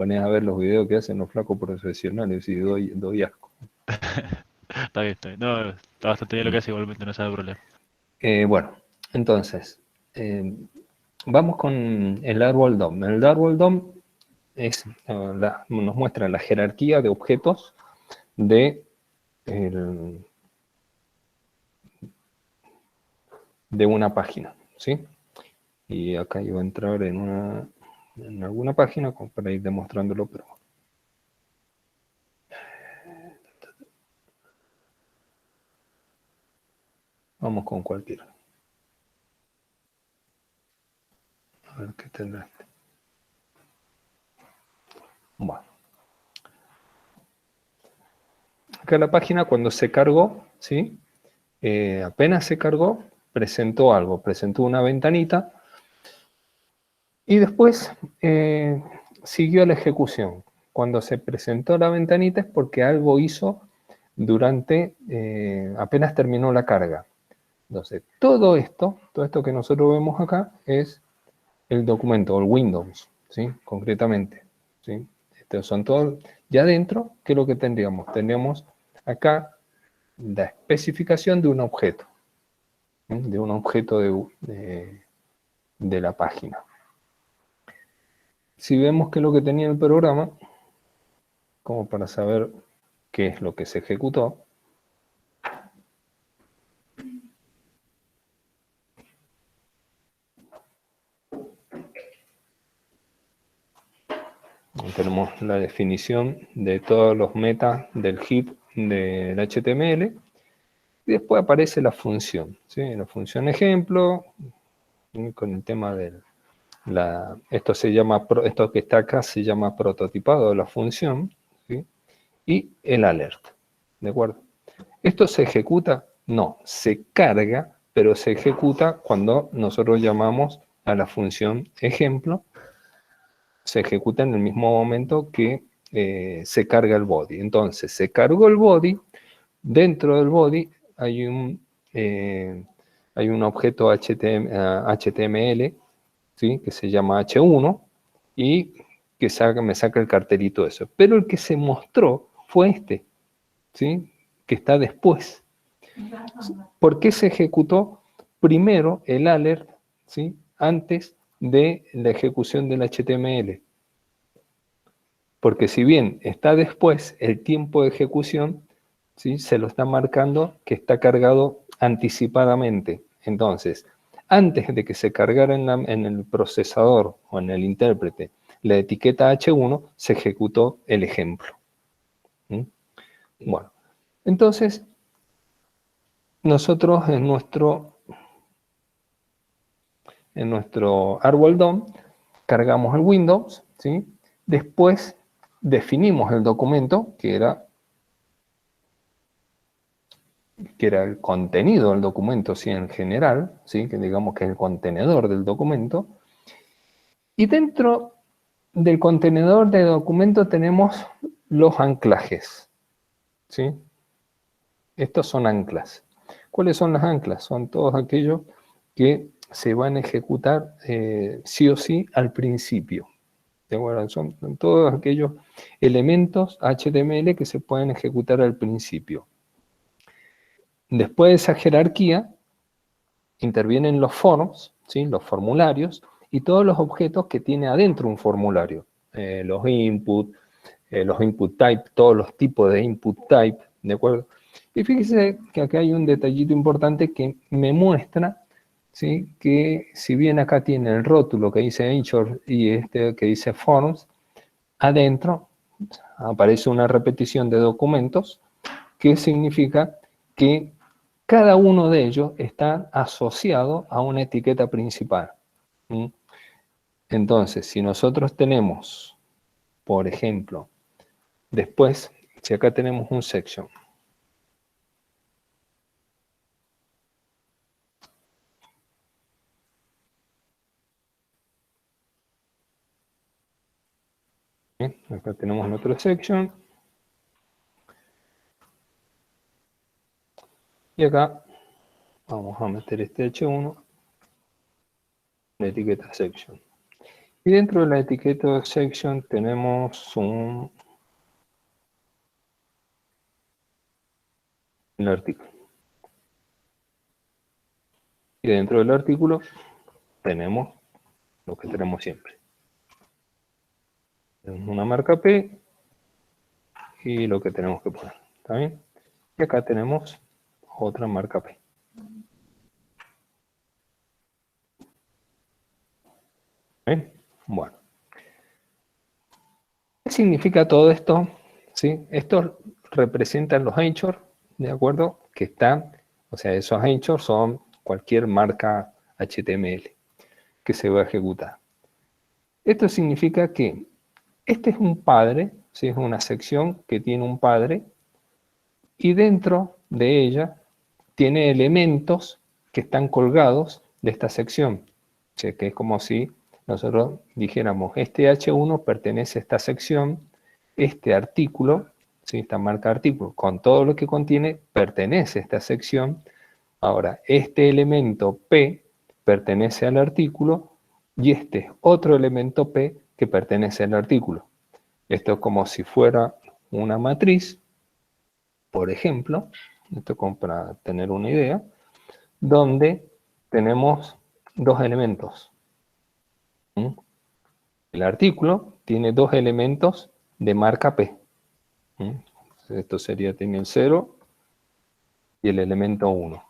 pones a ver los videos que hacen los flacos profesionales y doy asco. Está bien, está bien. No, está bastante bien lo que hace igualmente, no se da problema. Bueno, entonces, vamos con el árbol DOM. El árbol DOM nos muestra la jerarquía de objetos de, de una página, ¿sí? Y acá yo voy a entrar en alguna página para ir demostrándolo, pero vamos con cualquiera. A ver qué tendrá este. Bueno. Acá la página cuando se cargó, ¿sí? Apenas se cargó, presentó algo, presentó una ventanita y después siguió la ejecución. Cuando se presentó la ventanita es porque algo hizo durante, apenas terminó la carga. Entonces, todo esto que nosotros vemos acá es el documento, o el Windows, ¿sí? Concretamente, ¿sí? Estos son todos, ya dentro, ¿qué es lo que tendríamos? Tendríamos acá la especificación de un objeto, ¿sí? De un objeto de la página. Si vemos qué es lo que tenía el programa, como para saber qué es lo que se ejecutó, tenemos la definición de todos los metas del heap del HTML, y después aparece la función, ¿sí? La función ejemplo, con el tema del... esto que está acá se llama prototipado de la función, ¿sí? Y el alert, ¿de acuerdo? ¿Esto se ejecuta? No, se carga, pero se ejecuta cuando nosotros llamamos a la función ejemplo, se ejecuta en el mismo momento que se carga el body. Entonces, se cargó el body, dentro del body hay un objeto HTML, ¿sí? Que se llama H1 y que me saca el cartelito de eso. Pero el que se mostró fue este, ¿sí? Que está después. ¿Por qué se ejecutó primero el alert, ¿sí? Antes de la ejecución del HTML? Porque si bien está después, el tiempo de ejecución, ¿sí? Se lo está marcando que está cargado anticipadamente. Entonces, antes de que se cargara en el procesador o en el intérprete la etiqueta H1, se ejecutó el ejemplo. ¿Mm? Bueno, entonces, nosotros en nuestro árbol DOM cargamos el Windows, ¿sí? Después definimos el documento, que era el contenido del documento, ¿sí? En general, ¿sí? Que digamos que es el contenedor del documento. Y dentro del contenedor de documento tenemos los anclajes, ¿sí? Estos son anclas. ¿Cuáles son las anclas? Son todos aquellos que se van a ejecutar sí o sí al principio. ¿De acuerdo? Son todos aquellos elementos HTML que se pueden ejecutar al principio. Después de esa jerarquía, intervienen los forms, ¿sí? Los formularios, y todos los objetos que tiene adentro un formulario. Los input type, todos los tipos de input type, ¿de acuerdo? Y fíjese que acá hay un detallito importante que me muestra, ¿sí? Que si bien acá tiene el rótulo que dice Anchor y este que dice Forms, adentro aparece una repetición de documentos que significa que cada uno de ellos está asociado a una etiqueta principal. ¿Mm? Entonces, si nosotros tenemos, por ejemplo, después, si acá tenemos un section, ¿sí? Acá tenemos nuestro section, y acá vamos a meter este H1, la etiqueta section. Y dentro de la etiqueta section tenemos el artículo. Y dentro del artículo tenemos lo que tenemos siempre. Tenemos una marca P y lo que tenemos que poner. ¿Está bien? Y acá tenemos otra marca P. ¿Bien? Bueno. ¿Qué significa todo esto? ¿Sí? Estos representan los anchors, ¿de acuerdo? Que están, o sea, esos anchors son cualquier marca HTML que se va a ejecutar. Esto significa que este es un padre, ¿sí? Es una sección que tiene un padre y dentro de ella tiene elementos que están colgados de esta sección, ¿sí? Que es como si nosotros dijéramos, este H1 pertenece a esta sección, este artículo, ¿sí? Esta marca artículo, con todo lo que contiene, pertenece a esta sección. Ahora, este elemento P pertenece al artículo y este es otro elemento P que pertenece al artículo. Esto es como si fuera una matriz, por ejemplo, esto como para tener una idea, donde tenemos dos elementos. El artículo tiene dos elementos de marca P. Esto sería, tiene el 0 y el elemento 1.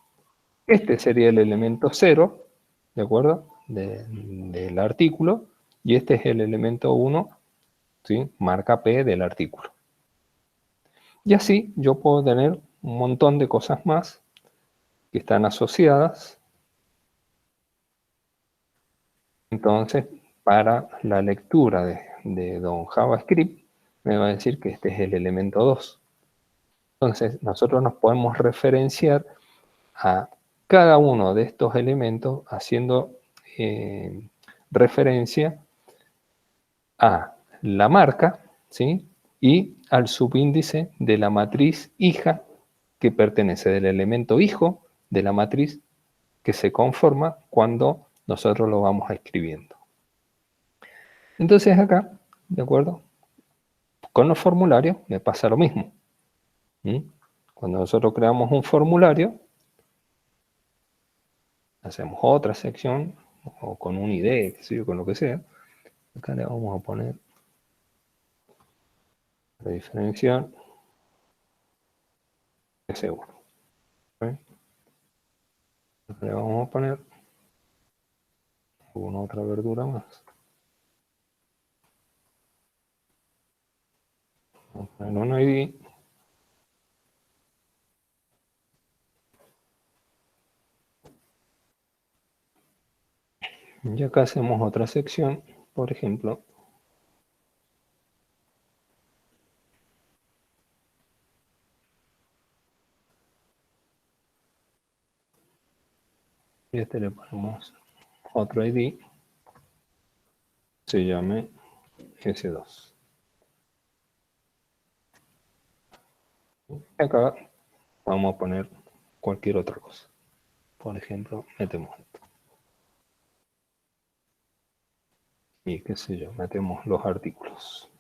Este sería el elemento 0, ¿de acuerdo? Del artículo, y este es el elemento 1, ¿sí? Marca P del artículo. Y así yo puedo tener un montón de cosas más que están asociadas. Entonces, para la lectura de don JavaScript, me va a decir que este es el elemento 2. Entonces, nosotros nos podemos referenciar a cada uno de estos elementos haciendo referencia a la marca, ¿sí? Y al subíndice de la matriz hija que pertenece del elemento hijo de la matriz que se conforma cuando nosotros lo vamos escribiendo. Entonces acá, ¿de acuerdo? Con los formularios me pasa lo mismo. Cuando nosotros creamos un formulario, hacemos otra sección, o con un ID, qué sé yo, con lo que sea. Acá le vamos a poner la diferencial de seguro. Acá le vamos a poner alguna otra verdura más. Vamos a poner un ID. Y acá hacemos otra sección, por ejemplo. Y a este le ponemos otro ID. Se llame S2. Y acá vamos a poner cualquier otra cosa. Por ejemplo, metemos esto. Y qué sé yo, metemos los artículos.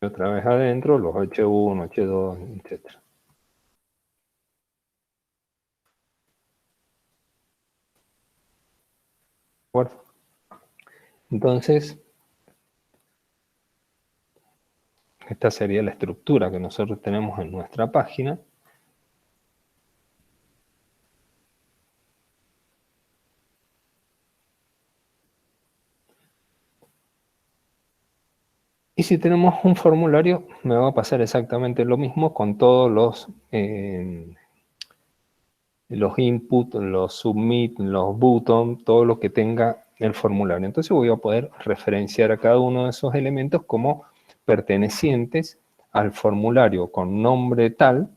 Y otra vez adentro, los H1, H2, etc. ¿De acuerdo? Entonces, esta sería la estructura que nosotros tenemos en nuestra página. Y si tenemos un formulario, me va a pasar exactamente lo mismo con todos los input, los submit, los button, todo lo que tenga el formulario. Entonces voy a poder referenciar a cada uno de esos elementos como pertenecientes al formulario con nombre tal,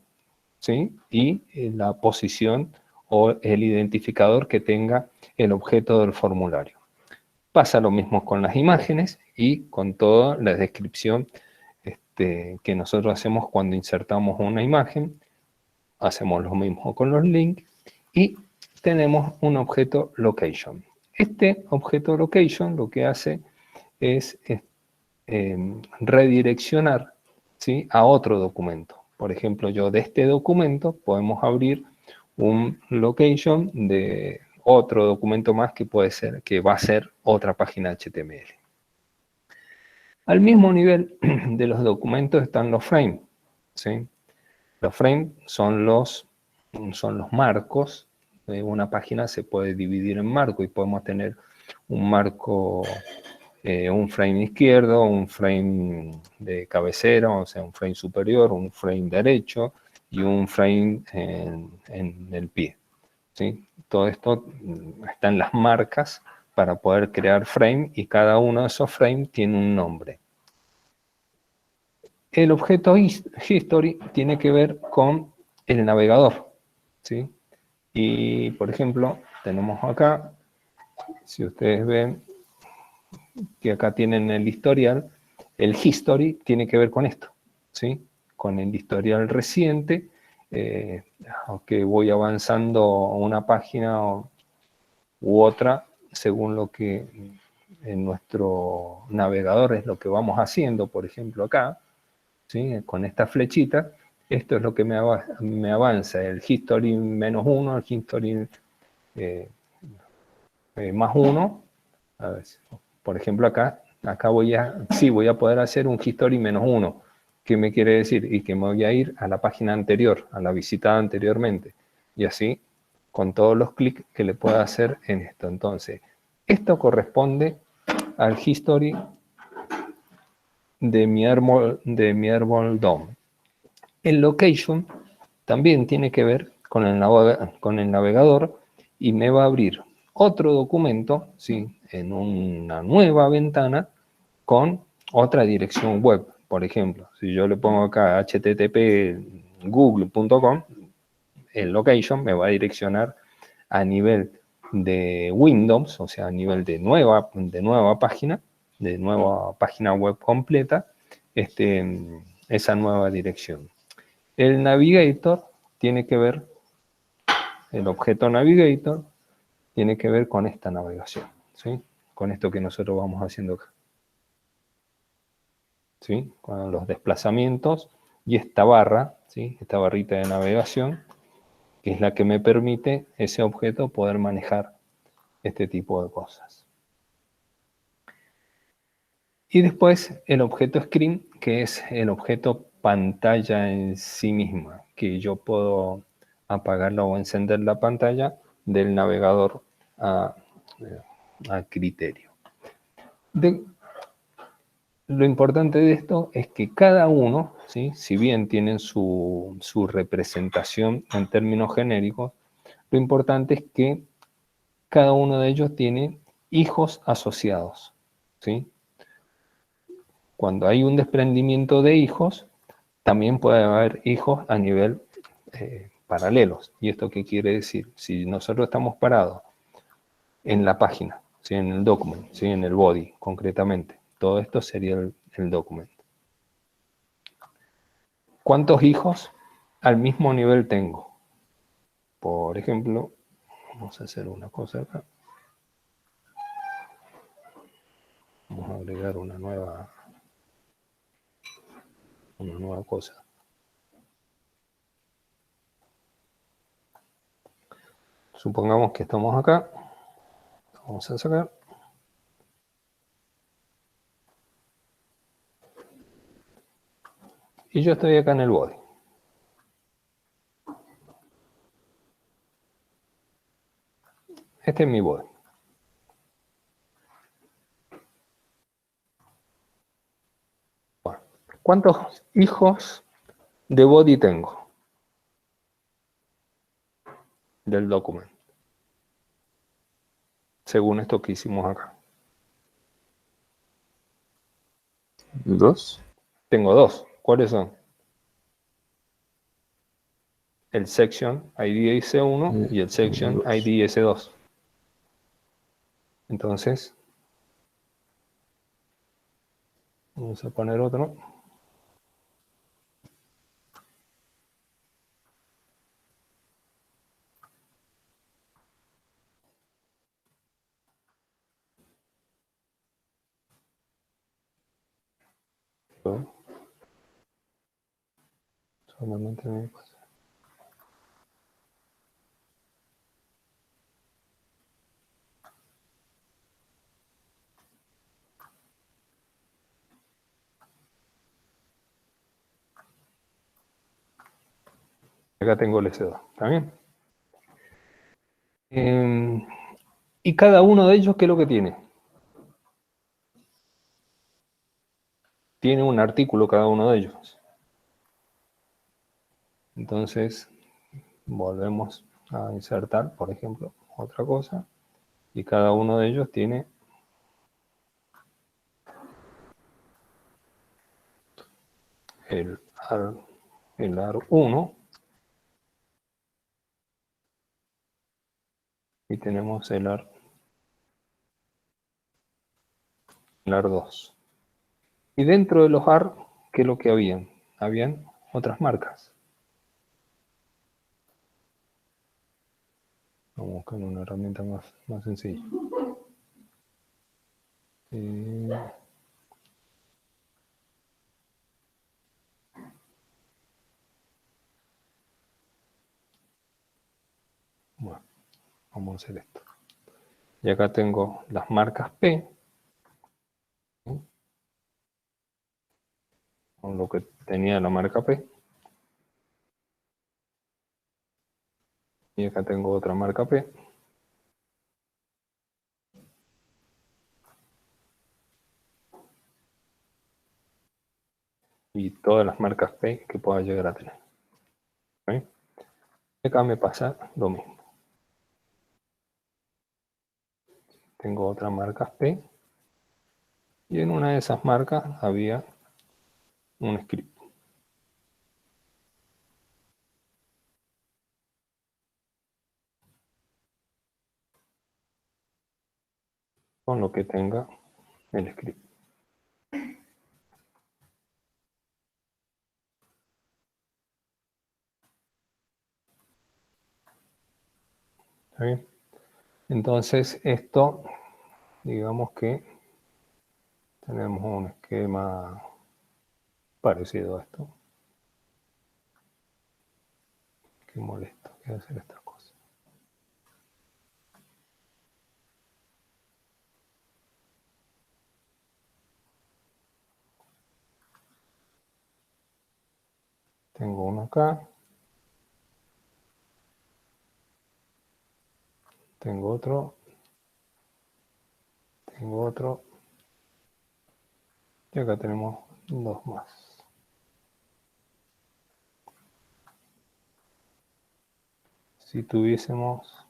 ¿sí? Y la posición o el identificador que tenga el objeto del formulario. Pasa lo mismo con las imágenes y con toda la descripción que nosotros hacemos cuando insertamos una imagen. Hacemos lo mismo con los links y tenemos un objeto location. Este objeto location lo que hace es redireccionar, ¿sí?, a otro documento. Por ejemplo, yo de este documento podemos abrir un location de otro documento más que puede ser, que va a ser otra página HTML. Al mismo nivel de los documentos están los frames, ¿sí? Los frames son los marcos. Una página se puede dividir en marcos y podemos tener un marco, un frame izquierdo, un frame de cabecera, o sea, un frame superior, un frame derecho y un frame en el pie, ¿sí? Todo esto está en las marcas para poder crear frame y cada uno de esos frames tiene un nombre. El objeto history tiene que ver con el navegador, ¿sí? Y, por ejemplo, tenemos acá, si ustedes ven que acá tienen el historial, el history tiene que ver con esto, ¿sí? Con el historial reciente, aunque voy avanzando una página u otra, según lo que en nuestro navegador es lo que vamos haciendo, por ejemplo acá, ¿sí? Con esta flechita, esto es lo que me avanza, el history -1, el history +1. A ver, por ejemplo acá voy a poder hacer un history -1. ¿Qué me quiere decir? Y que me voy a ir a la página anterior, a la visitada anteriormente. Y así, con todos los clics que le pueda hacer en esto. Entonces, esto corresponde al history de mi árbol DOM. El location también tiene que ver con el navegador y me va a abrir otro documento, ¿sí?, en una nueva ventana con otra dirección web. Por ejemplo, si yo le pongo acá http://google.com, el location me va a direccionar a nivel de Windows, o sea, a nivel de nueva página, de nueva página web completa, esa nueva dirección. El navigator tiene que ver, el objeto navigator tiene que ver con esta navegación, ¿sí? Con esto que nosotros vamos haciendo acá, ¿sí? Con los desplazamientos y esta barra, ¿sí?, esta barrita de navegación, que es la que me permite ese objeto poder manejar este tipo de cosas. Y después el objeto screen, que es el objeto pantalla en sí misma, que yo puedo apagarla o encender la pantalla del navegador a criterio. Lo importante de esto es que cada uno, ¿sí?, si bien tienen su representación en términos genéricos, lo importante es que cada uno de ellos tiene hijos asociados, ¿sí? Cuando hay un desprendimiento de hijos, también puede haber hijos a nivel paralelos. ¿Y esto qué quiere decir? Si nosotros estamos parados en la página, ¿sí?, en el document, ¿sí?, en el body concretamente, todo esto sería el document. ¿Cuántos hijos al mismo nivel tengo? Por ejemplo, vamos a hacer una cosa acá. Vamos a agregar una nueva cosa. Supongamos que estamos acá. Vamos a sacar. Y yo estoy acá en el body. Este es mi body. Bueno, ¿cuántos hijos de body tengo? Del documento. Según esto que hicimos acá. 2. Tengo dos. ¿Cuáles son? El section ID S1 y el section ID S2. Entonces, vamos a poner otro. Solamente me pasa. Acá tengo el S2, ¿está bien? Y cada uno de ellos, ¿qué es lo que tiene? Tiene un artículo cada uno de ellos. Entonces, volvemos a insertar, por ejemplo, otra cosa. Y cada uno de ellos tiene el AR1 y tenemos el AR2. Y dentro de los AR, ¿qué es lo que habían? Habían otras marcas. Vamos a buscar una herramienta más sencilla. Bueno, vamos a hacer esto. Y acá tengo las marcas P, con lo que tenía la marca P. Y acá tengo otra marca P. Y todas las marcas P que pueda llegar a tener. ¿Okay? Acá me pasa lo mismo. Tengo otra marca P. Y en una de esas marcas había un script. Con lo que tenga el script. ¿Está bien? Entonces esto, digamos que tenemos un esquema parecido a esto. Qué molesto que hacer estas cosas. Tengo uno acá. Tengo otro. Tengo otro. Y acá tenemos dos más. Si tuviésemos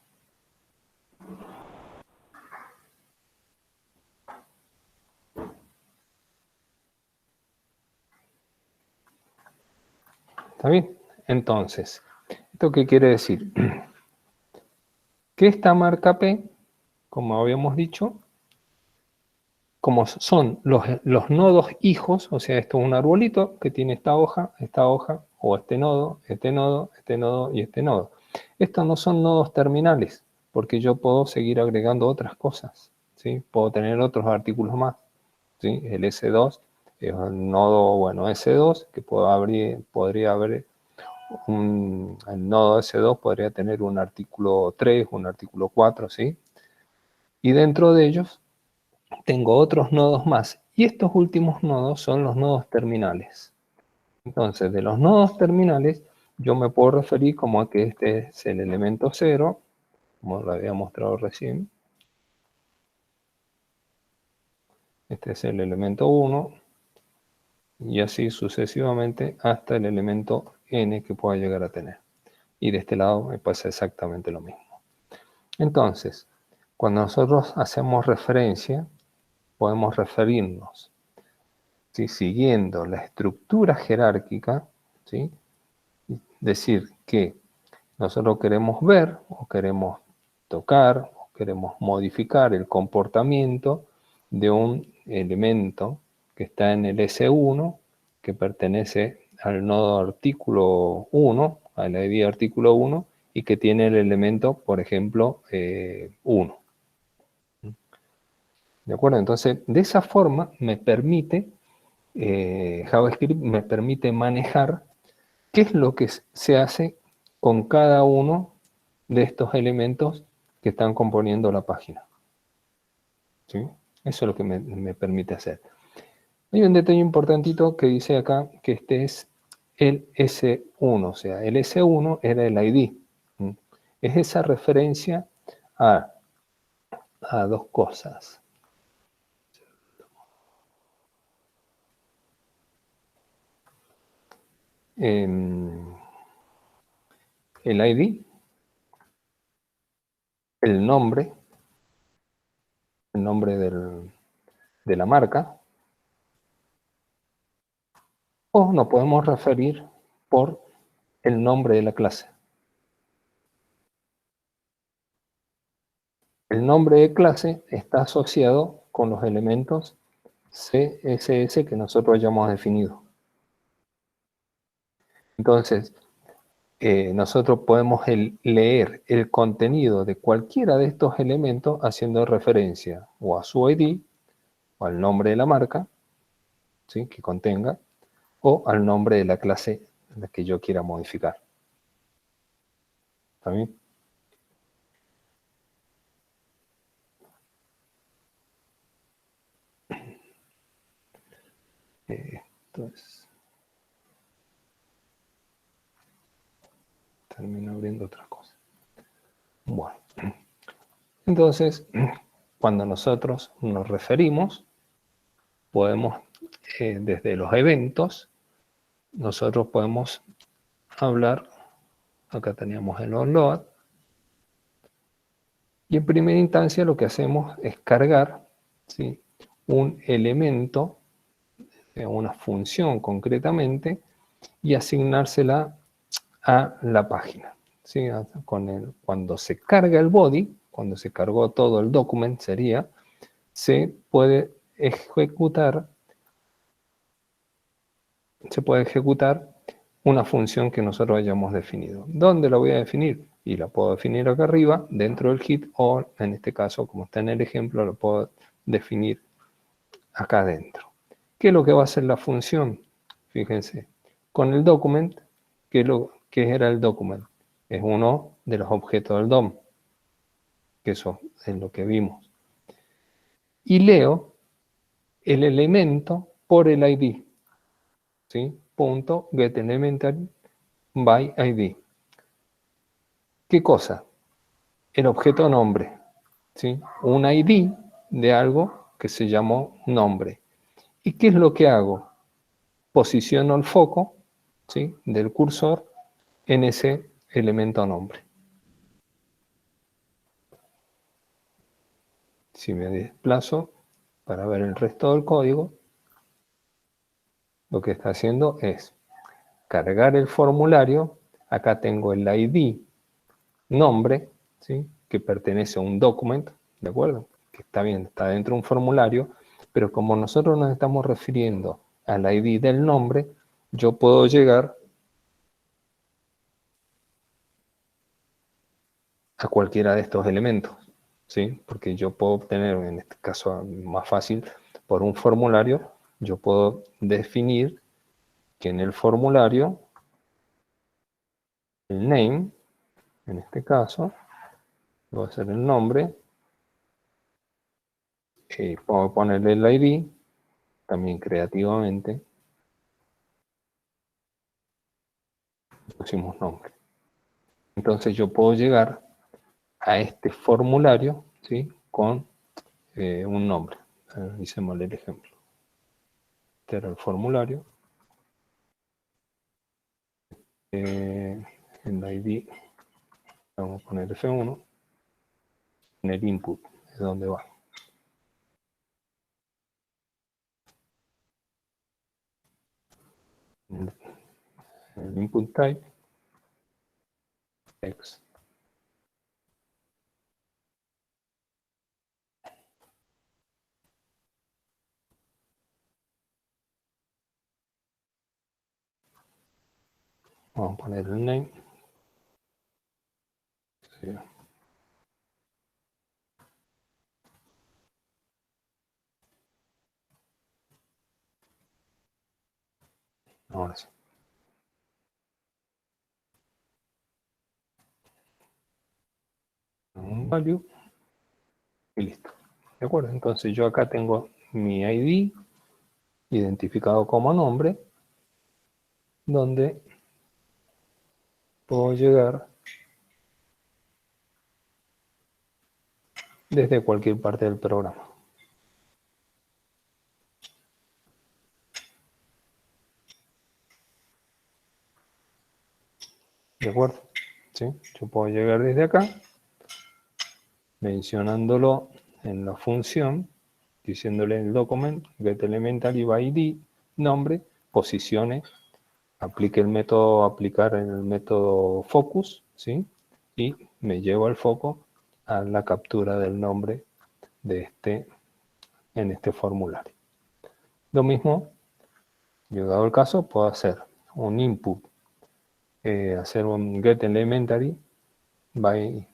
¿está bien? Entonces, ¿esto qué quiere decir? Que esta marca P, como habíamos dicho, como son los nodos hijos, o sea, esto es un arbolito que tiene esta hoja, o este nodo, este nodo, este nodo y este nodo. Estos no son nodos terminales, porque yo puedo seguir agregando otras cosas, ¿sí? Puedo tener otros artículos más, ¿sí? El S2 es un nodo, bueno, S2, que podría haber el nodo S2 podría tener un artículo 3, un artículo 4, ¿sí? Y dentro de ellos tengo otros nodos más. Y estos últimos nodos son los nodos terminales. Entonces, de los nodos terminales, yo me puedo referir como a que este es el elemento 0, como lo había mostrado recién. Este es el elemento 1. Y así sucesivamente hasta el elemento n que pueda llegar a tener. Y de este lado me pasa exactamente lo mismo. Entonces, cuando nosotros hacemos referencia, podemos referirnos, ¿sí? Siguiendo la estructura jerárquica, ¿sí? Decir que nosotros queremos ver o queremos tocar o queremos modificar el comportamiento de un elemento que está en el S1, que pertenece al nodo artículo 1, a la ID artículo 1, y que tiene el elemento, por ejemplo, 1. ¿De acuerdo? Entonces, de esa forma me permite JavaScript me permite manejar qué es lo que se hace con cada uno de estos elementos que están componiendo la página. ¿Sí? Eso es lo que me permite hacer. Hay un detalle importantito que dice acá que este es el S1, o sea, el S1 era el ID. ¿Mm? Es esa referencia a dos cosas. El ID, el nombre de la marca, o nos podemos referir por el nombre de la clase. El nombre de clase está asociado con los elementos CSS que nosotros hayamos definido. Entonces, nosotros podemos leer el contenido de cualquiera de estos elementos haciendo referencia o a su ID, o al nombre de la marca, ¿sí?, que contenga, o al nombre de la clase en la que yo quiera modificar. ¿Está bien? Entonces, termino abriendo otra cosa. Bueno, entonces, cuando nosotros nos referimos, podemos, desde los eventos, nosotros podemos hablar, acá teníamos el onload, y en primera instancia lo que hacemos es cargar, ¿sí?, un elemento, una función concretamente, y asignársela a la página. ¿Sí? Cuando se carga el body, cuando se cargó todo el document, se puede ejecutar una función que nosotros hayamos definido. ¿Dónde la voy a definir? Y la puedo definir acá arriba, dentro del hit, o en este caso, como está en el ejemplo, lo puedo definir acá adentro. ¿Qué es lo que va a hacer la función? Fíjense, con el document, ¿qué era el document? Es uno de los objetos del DOM, que eso es lo que vimos. Y leo el elemento por el ID, ¿sí? Punto getElementary by ID. ¿Qué cosa? El objeto nombre, ¿sí? Un ID de algo que se llamó nombre. ¿Y qué es lo que hago? Posiciono el foco, ¿sí?, del cursor en ese elemento nombre. Si me desplazo para ver el resto del código, lo que está haciendo es cargar el formulario. Acá tengo el ID nombre, ¿sí?, que pertenece a un documento, ¿de acuerdo? Que está bien, está dentro de un formulario, pero como nosotros nos estamos refiriendo al ID del nombre, yo puedo llegar a cualquiera de estos elementos, ¿sí? Porque yo puedo obtener, en este caso más fácil, por un formulario, yo puedo definir que en el formulario, el name, en este caso, va a ser el nombre, y puedo ponerle el ID, también creativamente, pusimos nombre. Entonces yo puedo llegar a este formulario, ¿sí?, con un nombre. Hicimos el ejemplo. Este era el formulario. El ID, vamos a poner F1, en el input, es donde va. El input type, text. Vamos a poner el name. Sí. Ahora sí. Un value y listo. ¿De acuerdo? Entonces yo acá tengo mi ID identificado como nombre, donde puedo llegar desde cualquier parte del programa. ¿De acuerdo? ¿Sí? Yo puedo llegar desde acá, mencionándolo en la función, diciéndole en el document, getElementary by ID, nombre, posiciones, aplicar el método focus, ¿sí? Y me llevo el foco a la captura del nombre de en este formulario. Lo mismo, llegado el caso, puedo hacer un input, hacer un getElementary by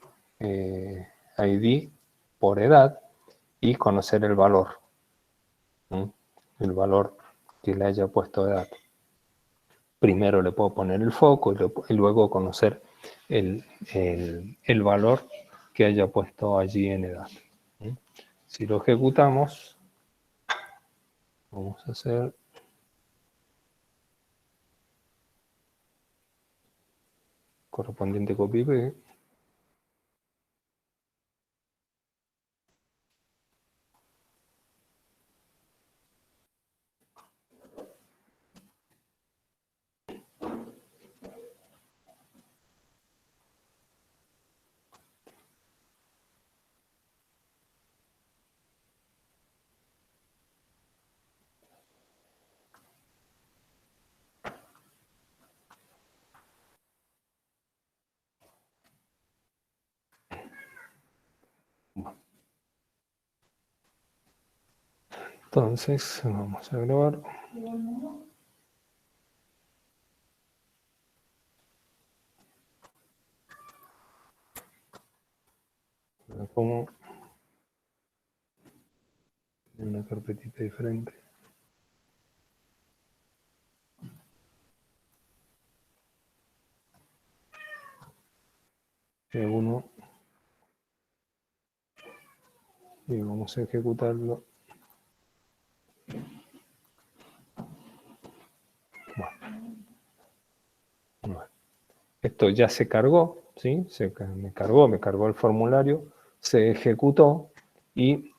ID por edad y conocer el valor, ¿sí? El valor que le haya puesto de edad. Primero le puedo poner el foco y luego conocer el valor que haya puesto allí en edad. ¿Sí? Si lo ejecutamos, vamos a hacer correspondiente copy-paste. Entonces, vamos a grabar. Lo pongo en una carpetita diferente. Uno y vamos a ejecutarlo. Bueno, esto ya se cargó, ¿sí? Me cargó el formulario, se ejecutó y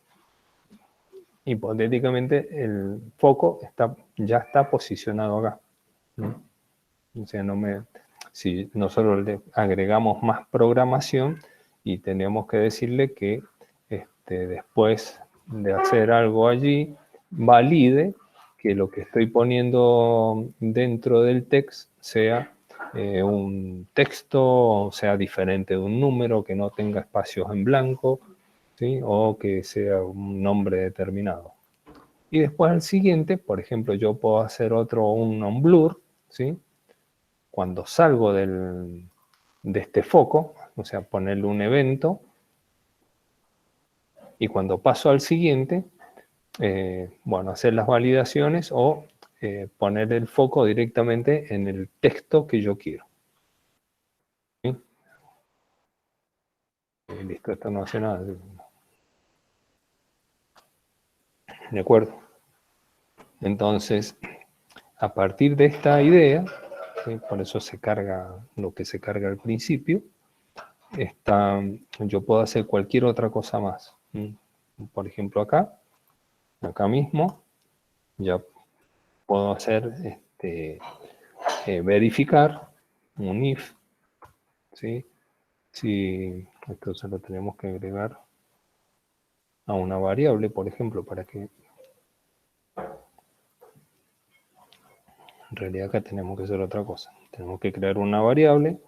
hipotéticamente el foco ya está posicionado acá. ¿No? O sea, si nosotros le agregamos más programación y tenemos que decirle que después de hacer algo allí, valide que lo que estoy poniendo dentro del text sea un texto, sea diferente de un número, que no tenga espacios en blanco, ¿sí? O que sea un nombre determinado. Y después al siguiente, por ejemplo, yo puedo hacer un on-blur, ¿sí? Cuando salgo de este foco, o sea, ponerle un evento, y cuando paso al siguiente, bueno, hacer las validaciones o poner el foco directamente en el texto que yo quiero. ¿Sí? Listo, esto no hace nada. ¿De acuerdo? Entonces, a partir de esta idea, ¿sí? Por eso se carga lo que se carga al principio, yo puedo hacer cualquier otra cosa más. ¿Sí? Por ejemplo, acá mismo, ya puedo hacer verificar un if, ¿sí? Si esto se lo tenemos que agregar a una variable, por ejemplo, para que en realidad acá tenemos que hacer otra cosa. Tenemos que crear una variable.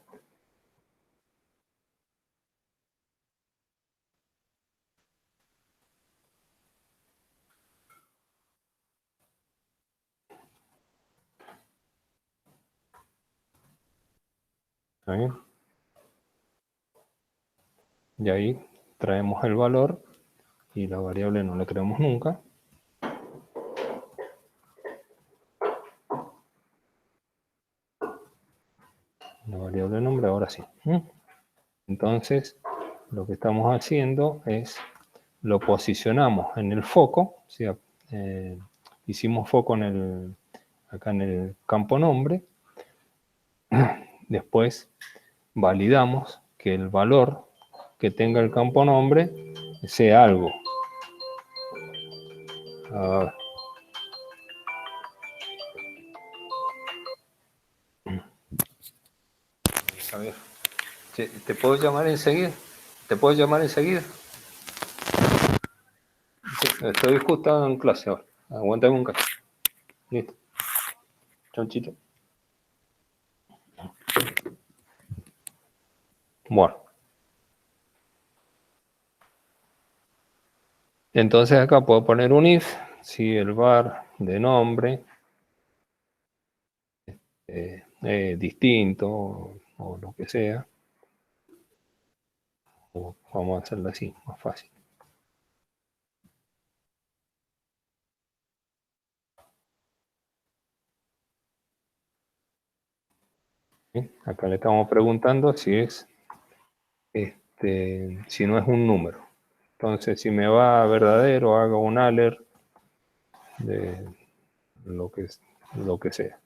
¿Está bien? Y ahí traemos el valor y la variable no la creamos nunca. la variable nombre, ahora sí. Entonces, lo que estamos haciendo es, lo posicionamos en el foco, o sea, hicimos foco acá en el campo nombre, después validamos que el valor que tenga el campo nombre sea algo. A ver, ¿te puedo llamar enseguida? ¿Te puedo llamar enseguida? Sí, estoy justo en clase ahora. Aguántame un cacho. Listo. Chanchito. Bueno. Entonces acá puedo poner un if, si el var de nombre distinto o lo que sea. O vamos a hacerlo así, más fácil. ¿Sí? Acá le estamos preguntando si es si no es un número. Entonces, si me va verdadero, hago un alert de lo que sea.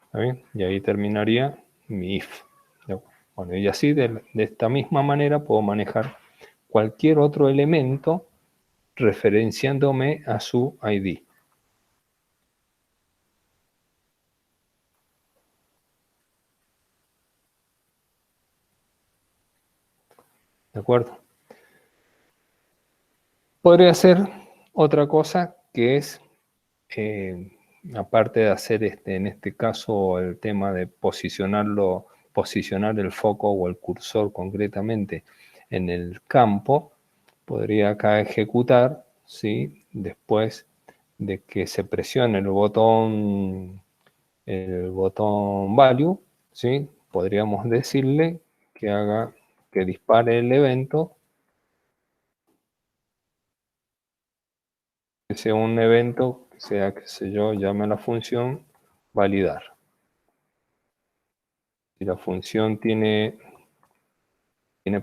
¿Está bien? Y ahí terminaría mi if. Bueno, y así de esta misma manera puedo manejar cualquier otro elemento referenciándome a su ID. ¿De acuerdo? Podría hacer otra cosa que es, aparte de hacer en este caso el tema de posicionar el foco o el cursor concretamente en el campo, podría acá ejecutar, ¿sí? Después de que se presione el botón value, ¿sí? Podríamos decirle que dispare el evento, que sea un evento, que sea, qué sé yo, llame a la función validar. Si la función tiene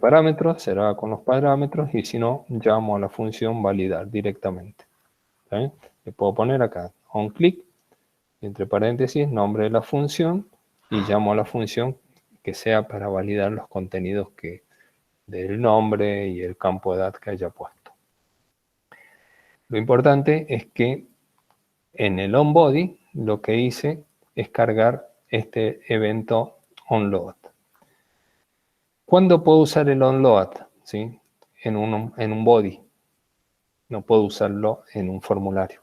parámetros, será con los parámetros, y si no, llamo a la función validar directamente. ¿Está bien? Le puedo poner acá on click, entre paréntesis, nombre de la función, y llamo a la función que sea para validar los contenidos del nombre y el campo de edad que haya puesto. Lo importante es que en el onBody lo que hice es cargar este evento onLoad. ¿Cuándo puedo usar el onLoad? ¿Sí? En un body. No puedo usarlo en un formulario.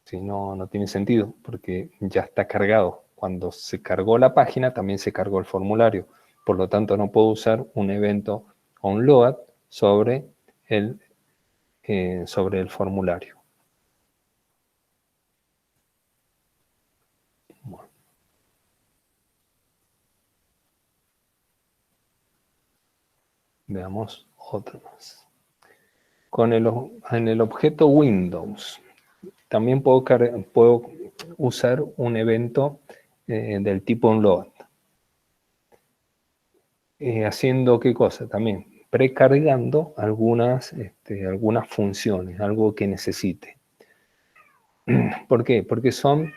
Si no, no tiene sentido, porque ya está cargado. Cuando se cargó la página, también se cargó el formulario. Por lo tanto, no puedo usar un evento onLoad sobre el formulario. Bueno. Veamos otro más. En el objeto Windows, también puedo usar un evento del tipo onLoad. Haciendo qué cosa también, precargando algunas funciones, algo que necesite. ¿Por qué? Porque son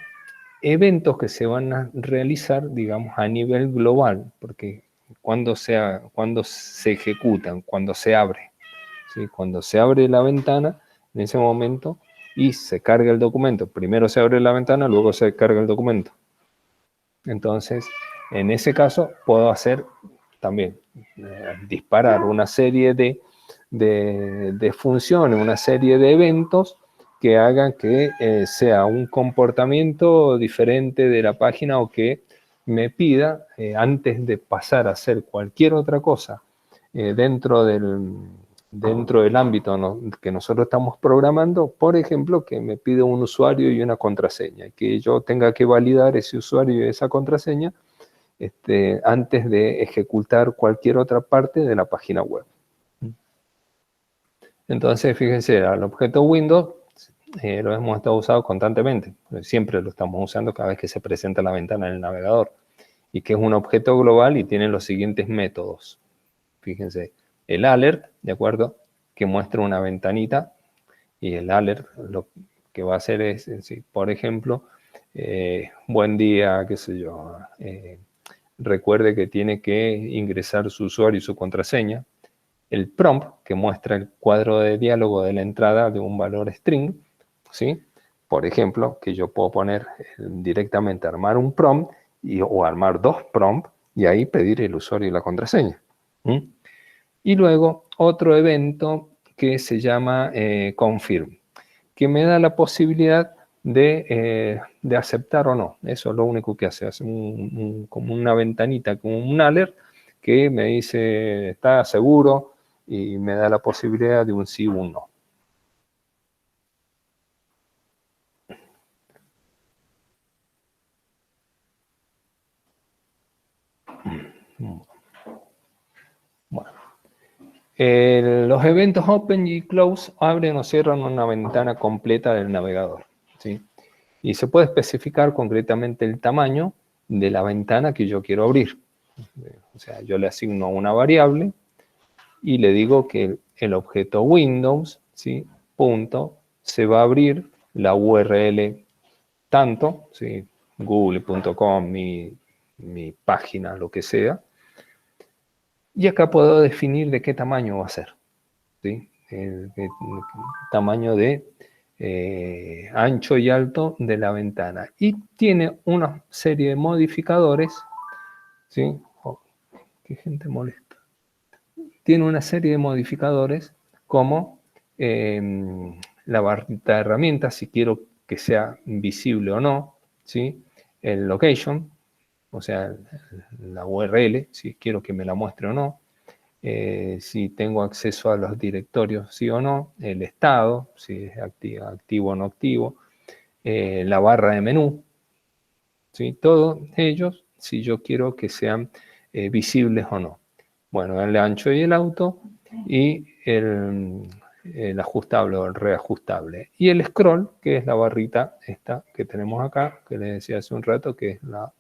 eventos que se van a realizar, digamos, a nivel global, porque cuando se ejecutan, cuando se abre, ¿sí? Cuando se abre la ventana, en ese momento, y se carga el documento. Primero se abre la ventana, luego se carga el documento. Entonces, en ese caso, puedo hacer también disparar una serie de funciones, una serie de eventos que hagan que sea un comportamiento diferente de la página, o que me pida, antes de pasar a hacer cualquier otra cosa dentro del ámbito que nosotros estamos programando, por ejemplo, que me pide un usuario y una contraseña, que yo tenga que validar ese usuario y esa contraseña antes de ejecutar cualquier otra parte de la página web. Entonces, fíjense, al objeto Windows lo hemos estado usando constantemente. Siempre lo estamos usando cada vez que se presenta la ventana en el navegador. Y que es un objeto global y tiene los siguientes métodos. Fíjense, el alert, ¿de acuerdo? Que muestra una ventanita y el alert lo que va a hacer es, si, por ejemplo, buen día, qué sé yo, recuerde que tiene que ingresar su usuario y su contraseña. El prompt, que muestra el cuadro de diálogo de la entrada de un valor string, ¿sí? Por ejemplo, que yo puedo poner directamente armar un prompt o armar dos prompts y ahí pedir el usuario y la contraseña. Y luego otro evento que se llama confirm, que me da la posibilidad de aceptar o no. Eso es lo único que hace. Hace como una ventanita, como un alert, que me dice, ¿está seguro? Y me da la posibilidad de un sí o un no. Bueno. Los eventos open y close abren o cierran una ventana completa del navegador, ¿sí? Y se puede especificar concretamente el tamaño de la ventana que yo quiero abrir. O sea, yo le asigno una variable y le digo que el objeto Windows, ¿sí? Punto, se va a abrir la URL tanto, ¿sí? Google.com, mi página, lo que sea. Y acá puedo definir de qué tamaño va a ser, ¿sí? El tamaño de ancho y alto de la ventana. Y tiene una serie de modificadores, ¿sí? Oh, qué gente molesta. Tiene una serie de modificadores como la barrita de herramientas, si quiero que sea visible o no, ¿sí? El location, o sea, la URL, si quiero que me la muestre o no, si tengo acceso a los directorios, sí o no, el estado, si es activo o no activo, la barra de menú, ¿sí? Todos ellos, si yo quiero que sean visibles o no. Bueno, el ancho y el auto y el ajustable o el reajustable. Y el scroll, que es la barrita esta que tenemos acá, que les decía hace un rato, que es la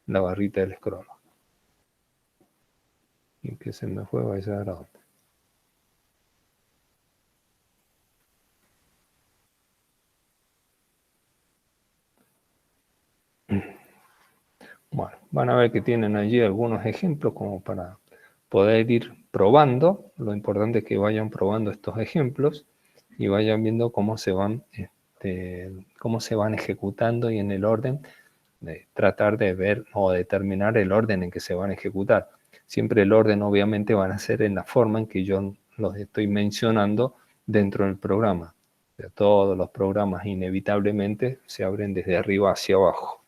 barrita del scroll. Y que se me fue, vaya a ver a dónde. Bueno, van a ver que tienen allí algunos ejemplos como para poder ir probando. Lo importante es que vayan probando estos ejemplos y vayan viendo cómo se van ejecutando y en el orden de tratar de ver o determinar el orden en que se van a ejecutar. Siempre el orden obviamente van a ser en la forma en que yo los estoy mencionando dentro del programa. O sea, todos los programas inevitablemente se abren desde arriba hacia abajo.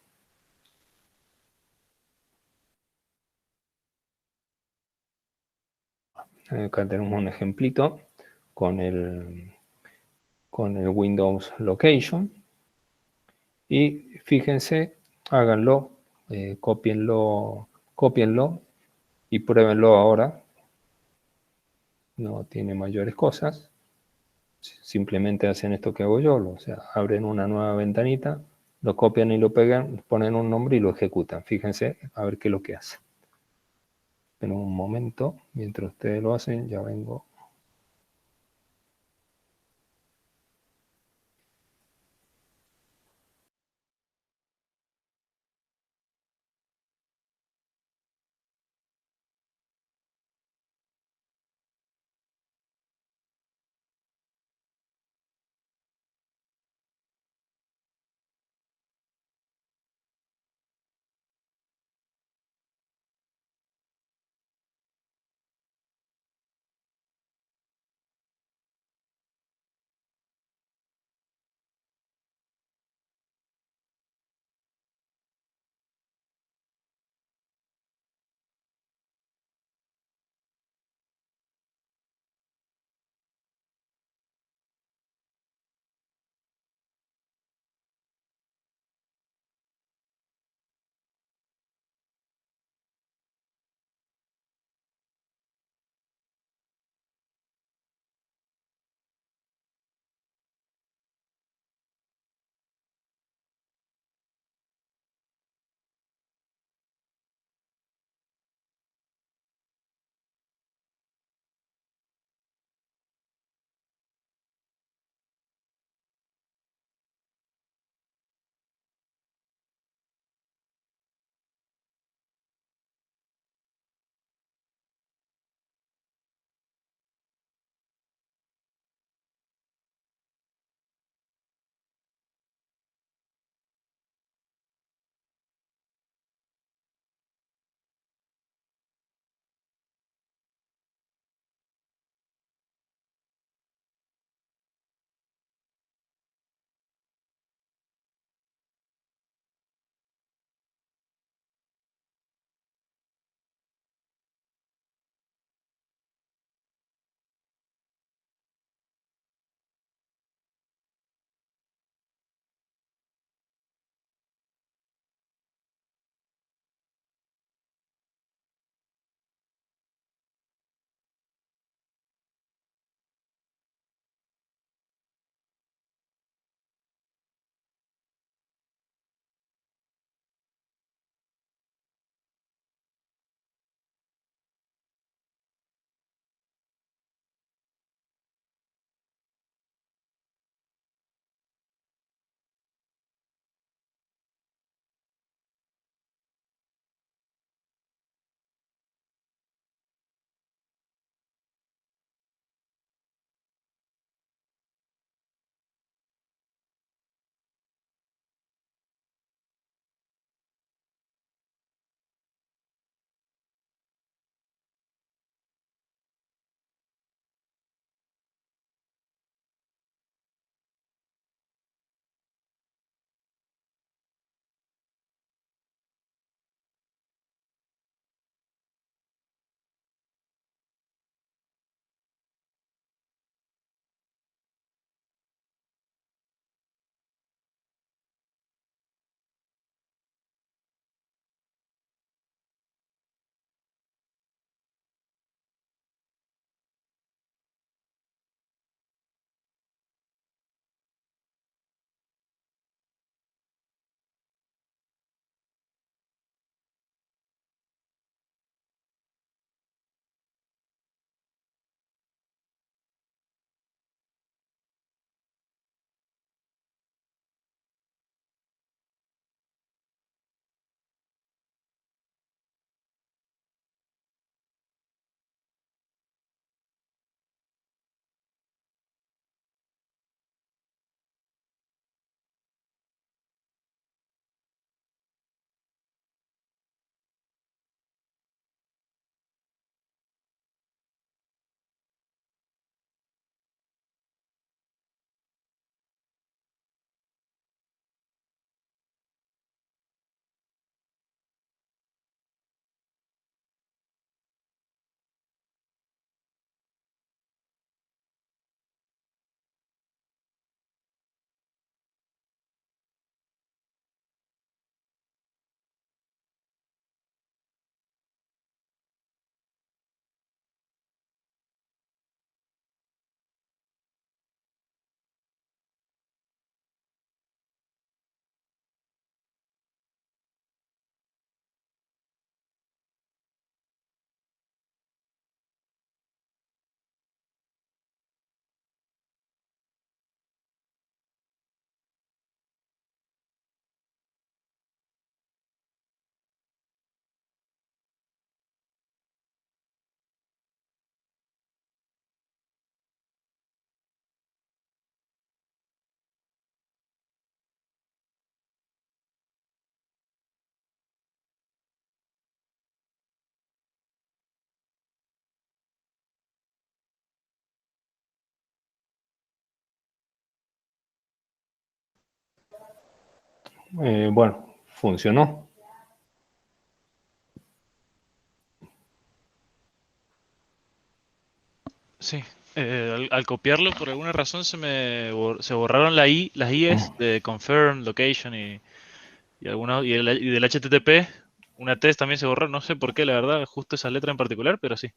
Acá tenemos un ejemplito con el Windows Location. Y fíjense, háganlo, cópienlo y pruébenlo ahora. No tiene mayores cosas. Simplemente hacen esto que hago yo. O sea, abren una nueva ventanita, lo copian y lo pegan, ponen un nombre y lo ejecutan. Fíjense a ver qué es lo que hace. Pero un momento, mientras ustedes lo hacen, ya vengo. Bueno, funcionó. Sí. Al copiarlo, por alguna razón se borraron las IEs de confirm, location y algunos y del HTTP. Una T también se borró, no sé por qué, la verdad, justo esa letra en particular, pero sí,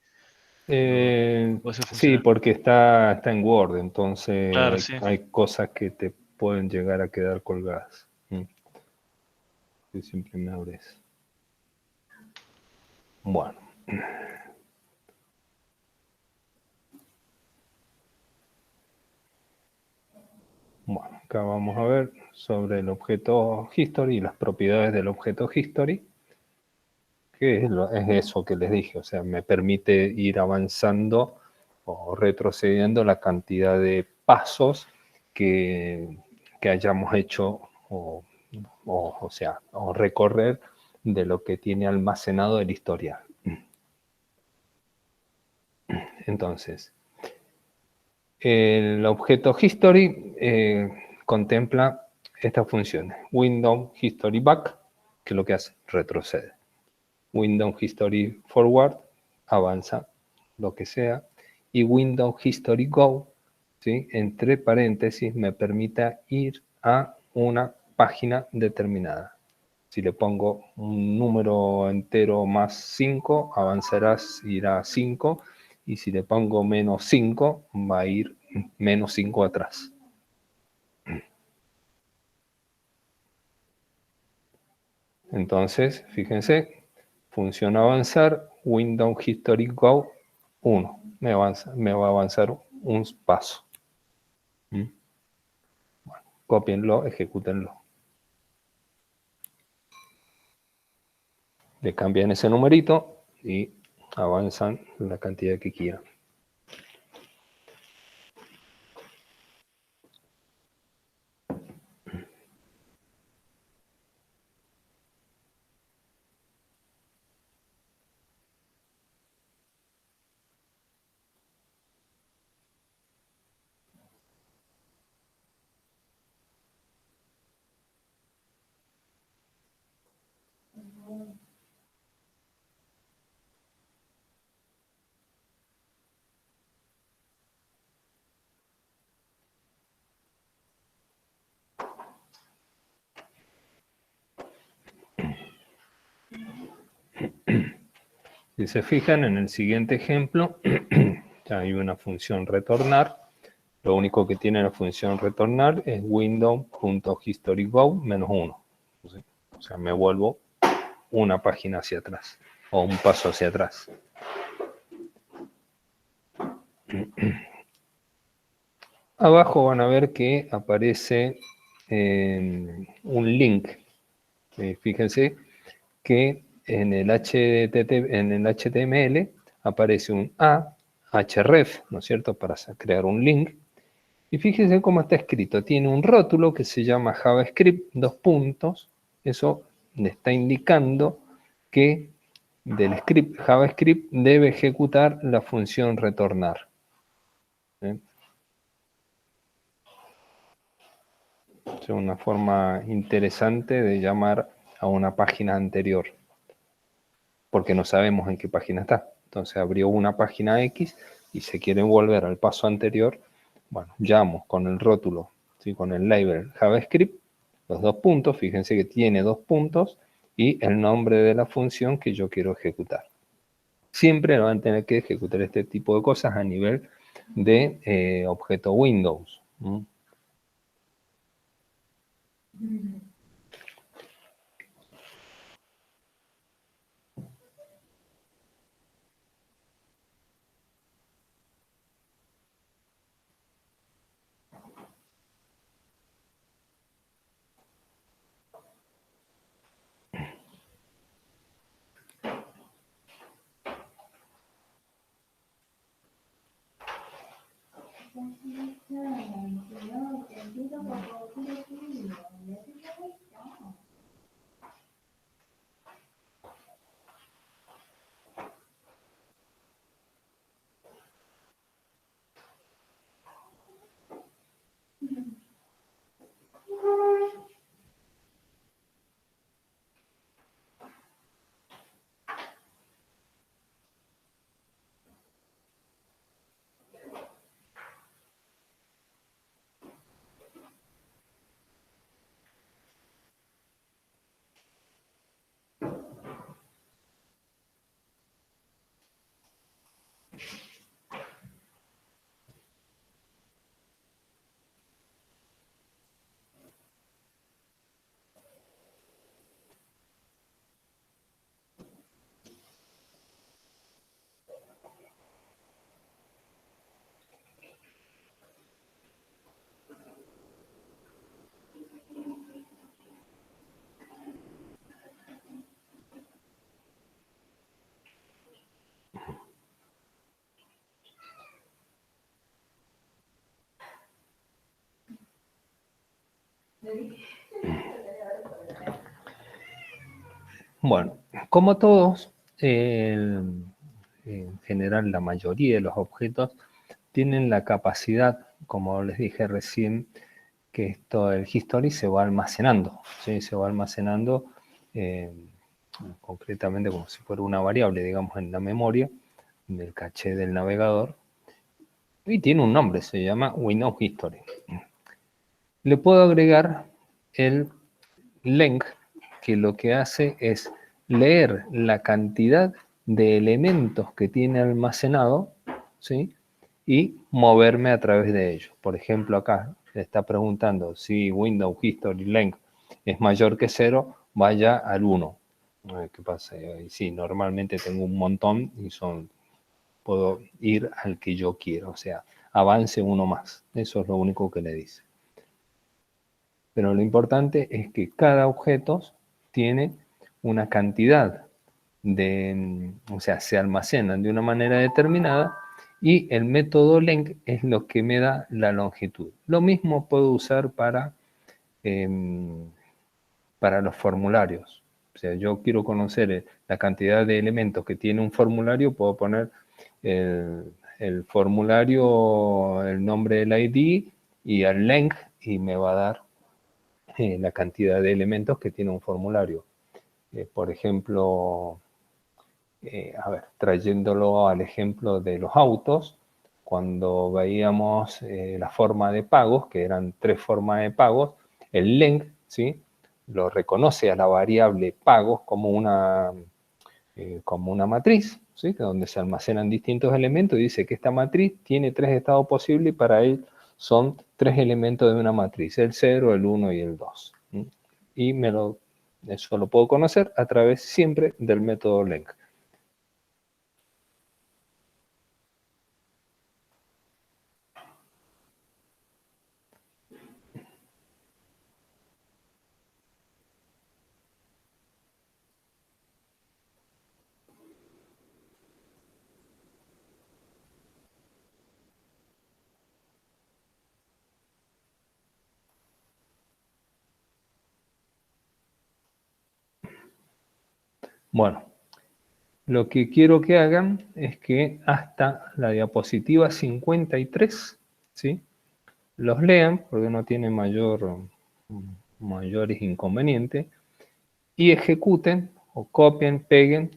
lo hace Sí, funcionar. porque está en Word, entonces Claro, hay, sí. hay cosas que te pueden llegar a quedar colgadas. Que siempre me abres. Bueno, bueno, acá vamos a ver sobre el objeto history y las propiedades del objeto history, que es eso que les dije, o sea, me permite ir avanzando o retrocediendo la cantidad de pasos que, que hayamos hecho o recorrer de lo que tiene almacenado el historial. Entonces, el objeto history contempla estas funciones. Window history back, que es lo que hace, retrocede. Window history forward, avanza lo que sea. Y Window history go, ¿sí? Entre paréntesis, me permita ir a una página determinada. Si le pongo un número entero más 5, avanzarás, irá a 5. Y si le pongo menos 5, va a ir menos 5 atrás. Entonces, fíjense, función avanzar, Window History Go 1. Me va a avanzar un paso. Bueno, cópienlo, ejecútenlo. Le cambian ese numerito y avanzan la cantidad que quieran. Si se fijan en el siguiente ejemplo, ya hay una función retornar. Lo único que tiene la función retornar es window.historyGo -1. O sea, me vuelvo una página hacia atrás o un paso hacia atrás. Abajo van a ver que aparece un link. Fíjense que en el HTML aparece un href, ¿no es cierto?, para crear un link. Y fíjense cómo está escrito. Tiene un rótulo que se llama JavaScript, dos puntos. Eso le está indicando que del script JavaScript debe ejecutar la función retornar. Es una forma interesante de llamar a una página anterior, porque no sabemos en qué página está. Entonces abrió una página X y se quiere volver al paso anterior. Bueno, llamo con el rótulo, ¿sí? Con el label JavaScript, los dos puntos, fíjense que tiene dos puntos, y el nombre de la función que yo quiero ejecutar. Siempre van a tener que ejecutar este tipo de cosas a nivel de objeto Windows. Bueno, como todos, en general la mayoría de los objetos tienen la capacidad, como les dije recién, que esto, el history se va almacenando, ¿sí? Se va almacenando concretamente como si fuera una variable, digamos, en la memoria del caché del navegador, y tiene un nombre, se llama Windows History. Le puedo agregar el length, que lo que hace es leer la cantidad de elementos que tiene almacenado, ¿sí? Y moverme a través de ellos. Por ejemplo, acá le está preguntando si Windows History Length es mayor que 0, vaya al 1. ¿Qué pasa? Y sí, normalmente tengo un montón y puedo ir al que yo quiero, o sea, avance uno más. Eso es lo único que le dice. Pero lo importante es que cada objeto tiene una cantidad o sea, se almacenan de una manera determinada y el método length es lo que me da la longitud. Lo mismo puedo usar para los formularios. O sea, yo quiero conocer la cantidad de elementos que tiene un formulario, puedo poner el formulario, el nombre del ID y el length y me va a dar la cantidad de elementos que tiene un formulario. Por ejemplo, a ver, trayéndolo al ejemplo de los autos, cuando veíamos la forma de pagos, que eran 3 formas de pagos, el length, ¿sí? Lo reconoce a la variable pagos como una matriz, ¿sí? Donde se almacenan distintos elementos y dice que esta matriz tiene 3 estados posibles y para él son 3 elementos de una matriz, el 0, el 1 y el 2. Y eso lo puedo conocer a través siempre del método length. Bueno, lo que quiero que hagan es que hasta la diapositiva 53, ¿sí? Los lean, porque no tiene mayores inconvenientes, y ejecuten, o copien, peguen,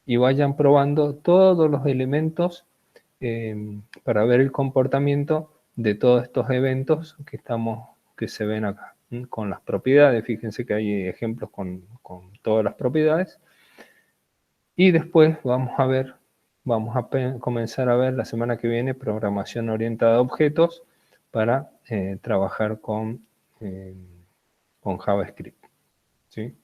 y vayan probando todos los elementos para ver el comportamiento de todos estos eventos que se ven acá. Con las propiedades, fíjense que hay ejemplos con todas las propiedades. Y después vamos a comenzar a ver la semana que viene programación orientada a objetos para trabajar con JavaScript, ¿sí?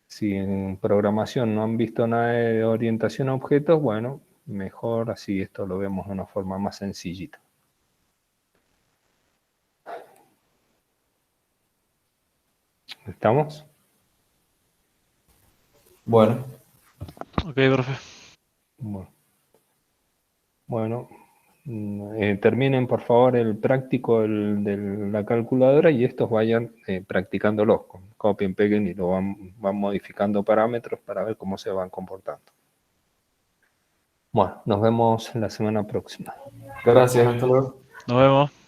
Si en programación no han visto nada de orientación a objetos, bueno, mejor así esto lo vemos de una forma más sencillita. ¿Estamos? Bueno, Ok, profe. Bueno, terminen por favor el práctico de la calculadora y estos vayan practicándolos. Copien, peguen y lo van modificando parámetros para ver cómo se van comportando. Bueno, nos vemos la semana próxima. gracias, hasta luego. Nos vemos.